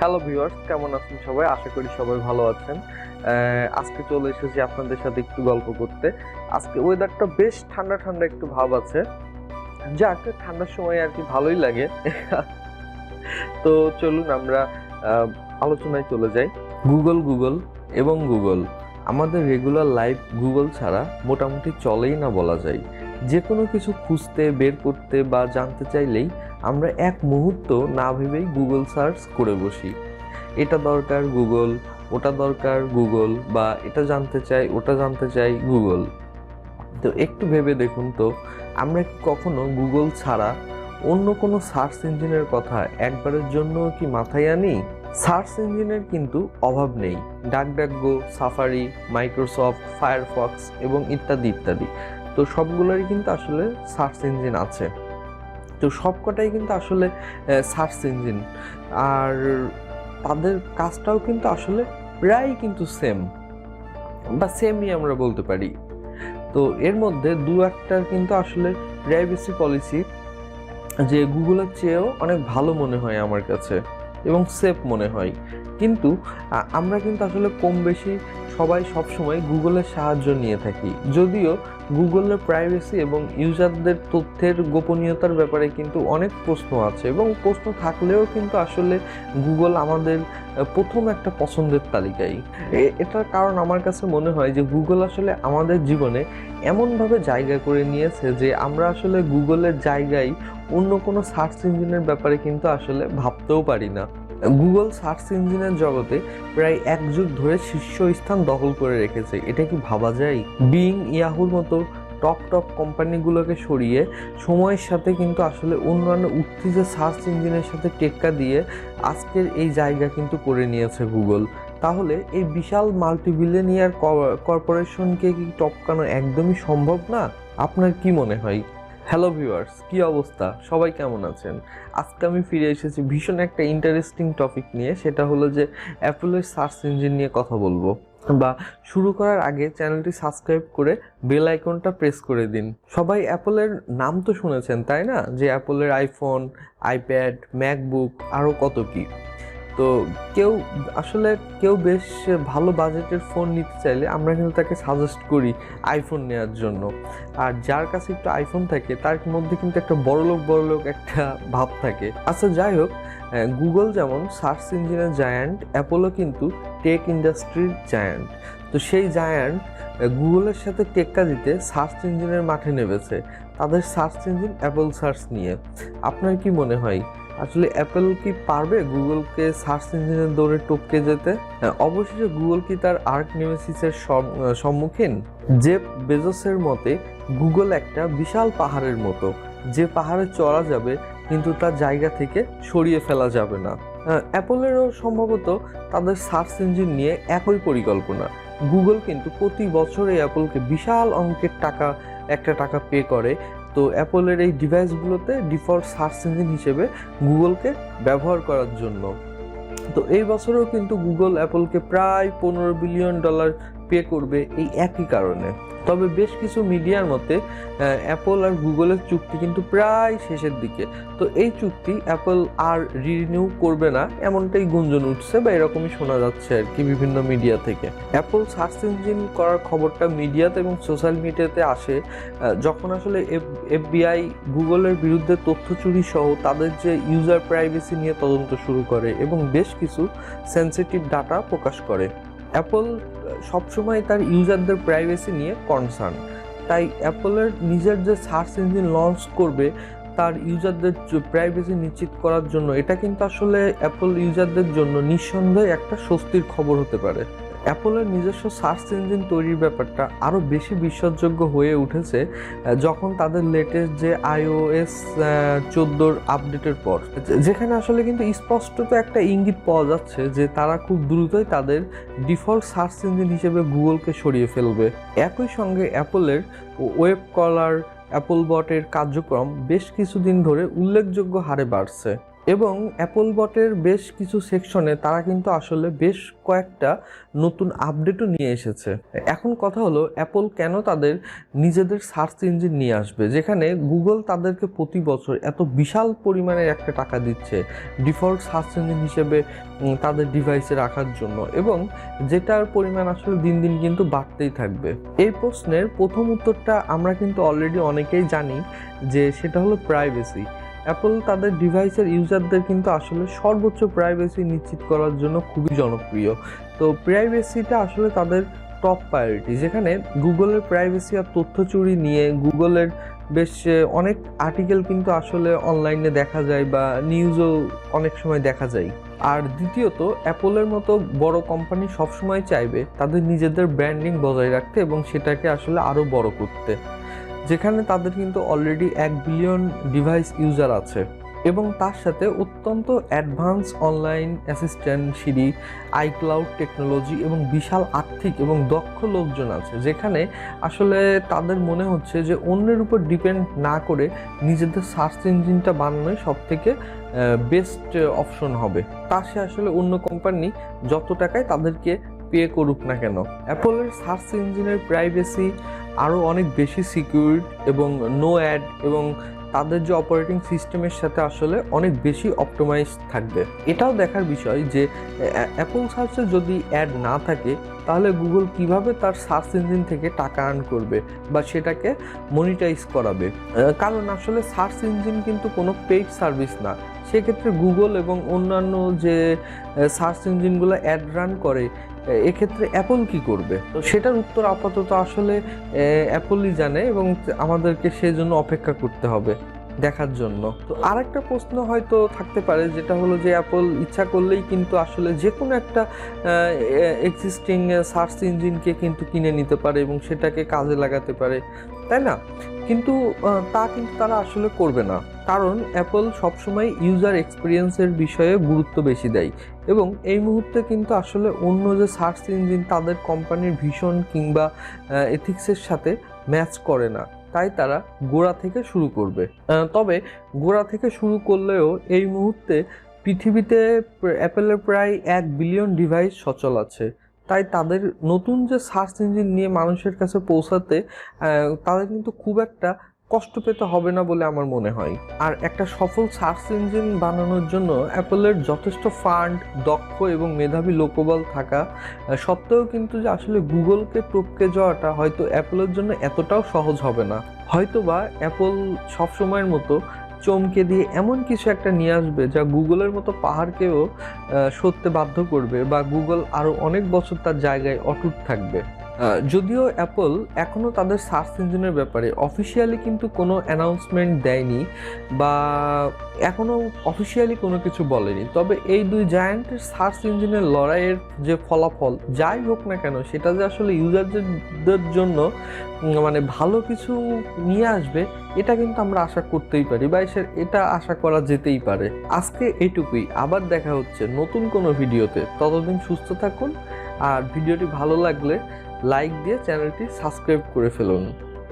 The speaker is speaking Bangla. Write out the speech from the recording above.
হ্যালো ভিউয়ার্স, কেমন আছেন সবাই? আশা করি সবাই ভালো আছেন। আজকে চলে এসেছি আপনাদের সাথে একটু গল্প করতে। আজকে ওয়েদারটা বেশ ঠান্ডা ঠান্ডা একটু ভাব আছে, যাক ঠান্ডার সময় আর কি ভালোই লাগে। তো চলুন আমরা আলোচনায় চলে যাই। গুগল এবং গুগল আমাদের রেগুলার লাইফ গুগল ছাড়া মোটামুটি চলেই না বলা যায়। যে কোনো কিছু খুঁজতে, বের করতে বা জানতে চাইলেই আমরা এক মুহূর্ত না ভেবেই গুগল সার্চ করে বসি। এটা দরকার গুগল, ওটা দরকার গুগল, বা এটা জানতে চাই, ওটা জানতে চাই গুগল। তো একটু ভেবে দেখুন তো, আমরা কি কখনো গুগল ছাড়া অন্য কোনো সার্চ ইঞ্জিনের কথা একবারের জন্য কি মাথায় আনি? সার্চ ইঞ্জিনের কিন্তু অভাব নেই। ডাকডাকগো, সাফারি, মাইক্রোসফট, ফায়ারফক্স এবং ইত্যাদি ইত্যাদি। তো সবগুলোরই কিন্তু আসলে সার্চ ইঞ্জিন আছে। তো সবকটাই কিন্তু আসলে সার্চ ইঞ্জিন, আর তাদের কাজটাও কিন্তু আসলে প্রায় কিন্তু সেম বা সেমই আমরা বলতে পারি। তো এর মধ্যে দু একটার কিন্তু আসলে প্রাইভেসি পলিসি যে গুগলের চেয়েও অনেক ভালো মনে হয় আমার কাছে এবং সেফ মনে হয়। কিন্তু আমরা কিন্তু আসলে কম বেশি সবাই সবসময় গুগলের সাহায্য নিয়ে থাকি, যদিও গুগলের প্রাইভেসি এবং ইউজারদের তথ্যের গোপনীয়তার ব্যাপারে কিন্তু অনেক প্রশ্ন আছে, এবং প্রশ্ন থাকলেও কিন্তু আসলে গুগল আমাদের প্রথম একটা পছন্দের তালিকায়। এটার কারণ আমার কাছে মনে হয় যে গুগল আসলে আমাদের জীবনে এমনভাবে জায়গা করে নিয়েছে যে আমরা আসলে গুগলের জায়গায় অন্য কোনো সার্চ ইঞ্জিনের ব্যাপারে কিন্তু আসলে ভাবতেও পারি না। গুগল সার্চ ইঞ্জিনের জগতে প্রায় এক যুগ ধরে শীর্ষস্থান দখল করে রেখেছে, এটা কি ভাবা যায়? বিং, ইয়াহুর মতো টপ কোম্পানিগুলোকে সরিয়ে সময়ের সাথে কিন্তু আসলে অন্যান্য উঠতি সার্চ ইঞ্জিনের সাথে টেক্কা দিয়ে আজকের এই জায়গা কিন্তু করে নিয়েছে গুগল। তাহলে এই বিশাল মাল্টিবিলিয়নিয়ার কর্পোরেশনকে কি টপকানো একদমই সম্ভব না? আপনার কি মনে হয়? হ্যালো ভিউয়ার্স, কি অবস্থা? সবাই কেমন আছেন? আজকে আমি ফিরে এসেছি ভীষণ একটা ইন্টারেস্টিং টপিক নিয়ে, সেটা হলো যে অ্যাপলের সার্চ ইঞ্জিন নিয়ে কথা বলবো। বা শুরু করার আগে চ্যানেলটি সাবস্ক্রাইব করে বেল আইকনটা প্রেস করে দিন। সবাই অ্যাপলের নাম তো শুনেছেন, তাই না? যে অ্যাপলের আইফোন, আইপ্যাড, ম্যাকবুক, আরও কত কি। তো কেউ বেশ ভালো বাজেটের ফোন নিতে চাইলে আমরা কিন্তু তাকে সাজেস্ট করি আইফোন নেওয়ার জন্য। আর যার কাছে একটু আইফোন থাকে তার মধ্যে কিন্তু একটা বড়লোক একটা ভাব থাকে। আচ্ছা, যাই হোক, গুগল যেমন সার্চ ইঞ্জিনের জায়ান্ট, অ্যাপলও কিন্তু টেক ইন্ডাস্ট্রির জায়ান্ট। তো সেই জায়ান্ট গুগলের সাথে টেক্কা দিতে সার্চ ইঞ্জিনের মাঠে নেমেছে তাদের সার্চ ইঞ্জিন অ্যাপল সার্চ নিয়ে। আপনার কি মনে হয়, আসলে অ্যাপল কি পারবে গুগলকে সার্চ ইঞ্জিনের দৌড়ে টপকে যেতে? অবশেষে গুগল কি তার আর্ক নেমেসিসের সম্মুখীন? জেফ বেজোসের মতে গুগল একটা বিশাল পাহাড়ের মতো, যে পাহাড়ে চড়া যাবে কিন্তু তার জায়গা থেকে সরিয়ে ফেলা যাবে না। অ্যাপলেরও সম্ভবত তাদের সার্চ ইঞ্জিন নিয়ে একই পরিকল্পনা। গুগল কিন্তু প্রতি বছরে অ্যাপলকে বিশাল অঙ্কের টাকা পে করে। তো অ্যাপলের এই ডিভাইসগুলোতে ডিফল্ট সার্চ ইঞ্জিন হিসেবে গুগলকে ব্যবহার করার জন্য। তো এই বছরেও কিন্তু গুগল অ্যাপলকে প্রায় $15 বিলিয়ন পে করবে এই একই কারণে। তবে বেশ কিছু মিডিয়ার মতে অ্যাপল আর গুগলের চুক্তি কিন্তু প্রায় শেষের দিকে। তো এই চুক্তি অ্যাপল আর রিনিউ করবে না, এমনটাই গুঞ্জন উঠছে বা এরকমই শোনা যাচ্ছে আর কি বিভিন্ন মিডিয়া থেকে। অ্যাপল সার্চ ইঞ্জিন করার খবরটা মিডিয়াতে এবং সোশ্যাল মিডিয়াতে আসে যখন আসলে এফবিআই গুগলের বিরুদ্ধে তথ্য চুরি সহ তাদের যে ইউজার প্রাইভেসি নিয়ে তদন্ত শুরু করে এবং বেশ কিছু সেনসিটিভ ডাটা প্রকাশ করে। অ্যাপল সবসময় তার ইউজারদের প্রাইভেসি নিয়ে কনসার্ন, তাই অ্যাপলের নিজের যে সার্চ ইঞ্জিন লঞ্চ করবে তার ইউজারদের প্রাইভেসি নিশ্চিত করার জন্য এটা কিন্তু আসলে অ্যাপল ইউজারদের জন্য নিঃসন্দেহে একটা স্বস্তির খবর হতে পারে। অ্যাপলের নিজস্ব সার্চ ইঞ্জিন তৈরির ব্যাপারটা আরও বেশি বিশ্বাসযোগ্য হয়ে উঠেছে যখন তাদের লেটেস্ট যে iOS 14 আপডেটের পর, যেখানে আসলে কিন্তু স্পষ্টত একটা ইঙ্গিত পাওয়া যাচ্ছে যে তারা খুব দ্রুতই তাদের ডিফল্ট সার্চ ইঞ্জিন হিসেবে গুগলকে সরিয়ে ফেলবে। একই সঙ্গে অ্যাপলের ওয়েব কলার, অ্যাপল বটের কার্যক্রম বেশ কিছুদিন ধরে উল্লেখযোগ্য হারে বাড়ছে। এবং অ্যাপল বটের বেশ কিছু সেকশনে তারা কিন্তু আসলে বেশ কয়েকটা নতুন আপডেটও নিয়ে এসেছে। এখন কথা হলো অ্যাপল কেন তাদের নিজেদের সার্চ ইঞ্জিন নিয়ে আসবে, যেখানে গুগল তাদেরকে প্রতি বছর এত বিশাল পরিমাণের একটা টাকা দিচ্ছে ডিফল্ট সার্চ ইঞ্জিন হিসেবে তাদের ডিভাইসে রাখার জন্য, এবং যেটার পরিমাণ আসলে দিন দিন কিন্তু বাড়তেই থাকবে। এই প্রশ্নের প্রথম উত্তরটা আমরা কিন্তু অলরেডি অনেকেই জানি, যে সেটা হলো প্রাইভেসি। অ্যাপল তাদের ডিভাইসের ইউজারদের কিন্তু আসলে সর্বোচ্চ প্রাইভেসি নিশ্চিত করার জন্য খুবই জনপ্রিয়। তো প্রাইভেসিটা আসলে তাদের টপ প্রায়োরিটি, যেখানে গুগলের প্রাইভেসি আর তথ্য চুরি নিয়ে গুগলের বেশ অনেক আর্টিকেল কিন্তু আসলে অনলাইনে দেখা যায় বা নিউজও অনেক সময় দেখা যায়। আর দ্বিতীয়ত, অ্যাপলের মতো বড় কোম্পানি সবসময় চাইবে তাদের নিজেদের ব্র্যান্ডিং বজায় রাখতে এবং সেটাকে আসলে আরও বড় করতে, যেখানে তাদের কিন্তু অলরেডি 1 বিলিয়ন ডিভাইস ইউজার আছে এবং তার সাথে অত্যন্ত অ্যাডভান্স অনলাইন অ্যাসিস্ট্যান্ট, সিরি, আইক্লাউড টেকনোলজি এবং বিশাল আর্থিক এবং দক্ষ লোকজন আছে, যেখানে আসলে তাদের মনে হচ্ছে যে অন্যের উপর ডিপেন্ড না করে নিজেদের সার্চ ইঞ্জিনটা বানানোই সবথেকে বেস্ট অপশন হবে। তা সে আসলে অন্য কোম্পানি যত টাকায় তাদেরকে পে করুক না কেন। অ্যাপলের সার্চ ইঞ্জিনের প্রাইভেসি আরও অনেক বেশি সিকিউরড এবং নো অ্যাড, এবং তাদের যে অপারেটিং সিস্টেমের সাথে আসলে অনেক বেশি অপটিমাইজ থাকবে। এটাও দেখার বিষয় যে অ্যাপল সার্চে যদি অ্যাড না থাকে তাহলে গুগল কিভাবে তার সার্চ ইঞ্জিন থেকে টাকা আর্ন করবে বা সেটাকে মনিটাইজ করাবে, কারণ আসলে সার্চ ইঞ্জিন কিন্তু কোনো পেইড সার্ভিস না। সেক্ষেত্রে গুগল এবং অন্যান্য যে সার্চ ইঞ্জিনগুলো অ্যাড রান করে, এক্ষেত্রে অ্যাপল কি করবে? তো সেটার উত্তর আপাতত আসলে অ্যাপলই জানে এবং আমাদেরকে সেজন্য অপেক্ষা করতে হবে দেখার জন্য। তো আরেকটা প্রশ্ন হয়তো থাকতে পারে, যেটা হলো যে অ্যাপল ইচ্ছা করলেই কিন্তু আসলে যে কোনো একটা এক্সিস্টিং সার্চ ইঞ্জিনকে কিন্তু কিনে নিতে পারে এবং সেটাকে কাজে লাগাতে পারে, তাই না? কিন্তু তা কিন্তু তারা আসলে করবে না, কারণ অ্যাপল সবসময় ইউজার এক্সপিরিয়েন্সের বিষয়ে গুরুত্ব বেশি দেয় এবং এই মুহূর্তে কিন্তু আসলে অন্য যে সার্চ ইঞ্জিন তাদের কোম্পানির ভিশন কিংবা এথিক্সের সাথে ম্যাচ করে না, তাই তারা গোড়া থেকে শুরু করবে। তবে গোড়া থেকে শুরু করলেও এই মুহূর্তে পৃথিবীতে অ্যাপেলের প্রায় 1 বিলিয়ন ডিভাইস সচল আছে, তাই তাদের নতুন যে সার্চ ইঞ্জিন নিয়ে মানুষের কাছে পৌঁছাতে তাদের কিন্তু খুব একটা কষ্ট পেতে হবে না বলে আমার মনে হয়। আর একটা সফল সার্চ ইঞ্জিন বানানোর জন্য অ্যাপলের যথেষ্ট ফান্ড, দক্ষ এবং মেধাবী লোকবল থাকা সত্ত্বেও কিন্তু যে আসলে গুগলকে টপকে যাওয়াটা হয়তো অ্যাপলের জন্য এতটাও সহজ হবে না। হয়তোবা অ্যাপল সবসময়ের মতো চমকে দিয়ে এমন কিছু একটা নিয়ে আসবে যা গুগলের মতো পাহাড়কেও সরতে বাধ্য করবে, বা গুগল আরও অনেক বছর তার জায়গায় অটুট থাকবে। যদিও অ্যাপল এখনও তাদের সার্চ ইঞ্জিনের ব্যাপারে অফিসিয়ালি কিন্তু কোনো অ্যানাউন্সমেন্ট দেয়নি বা এখনও অফিসিয়ালি কোনো কিছু বলেনি, তবে এই দুই জায়ান্টের সার্চ ইঞ্জিনের লড়াইয়ের যে ফলাফল যাই হোক না কেন, সেটা যে আসলে ইউজারদের জন্য মানে ভালো কিছু নিয়ে আসবে, এটা কিন্তু আমরা আশা করতেই পারি বা এটা আশা করা যেতেই পারে। আজকে এইটুকুই, আবার দেখা হচ্ছে নতুন কোনো ভিডিওতে। ততদিন সুস্থ থাকুন, আর ভিডিওটি ভালো লাগলে লাইক দিয়ে চ্যানেলটি সাবস্ক্রাইব করে ফেলুন।